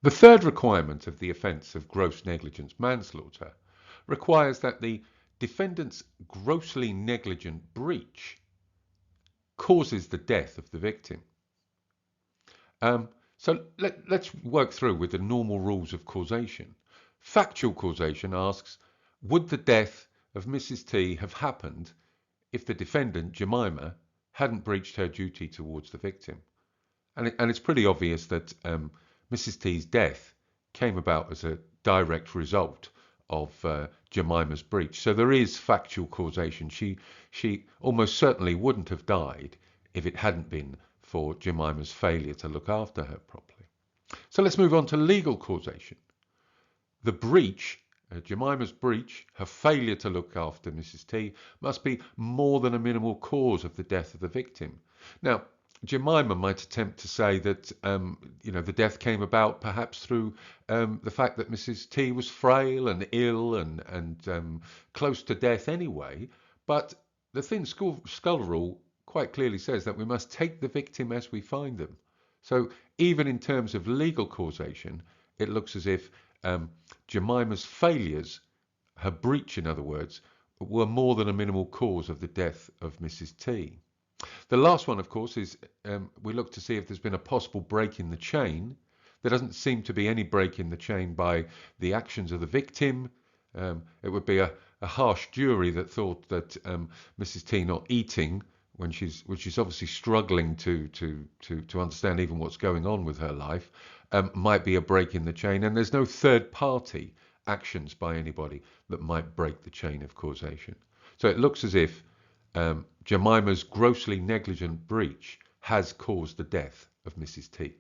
The third requirement of the offence of gross negligence manslaughter requires that the defendant's grossly negligent breach causes the death of the victim. So let's work through with the normal rules of causation. Factual causation asks, would the death of Mrs. T have happened if the defendant, Jemima, hadn't breached her duty towards the victim? And it's pretty obvious that Mrs. T's death came about as a direct result of Jemima's breach. So there is factual causation. She almost certainly wouldn't have died if it hadn't been for Jemima's failure to look after her properly. So let's move on to legal causation. The breach, Jemima's breach, her failure to look after Mrs. T, must be more than a minimal cause of the death of the victim. Now, Jemima might attempt to say that the death came about perhaps through the fact that Mrs. T was frail and ill and close to death anyway, but the thin skull rule quite clearly says that we must take the victim as we find them. So even in terms of legal causation, it looks as if Jemima's failures, her breach in other words, were more than a minimal cause of the death of Mrs. T. The last one, of course, is we look to see if there's been a possible break in the chain. There doesn't seem to be any break in the chain by the actions of the victim. It would be a harsh jury that thought that Mrs. T not eating when she's obviously struggling to understand even what's going on with her life might be a break in the chain, and there's no third party actions by anybody that might break the chain of causation. So it looks as if Jemima's grossly negligent breach has caused the death of Mrs. T.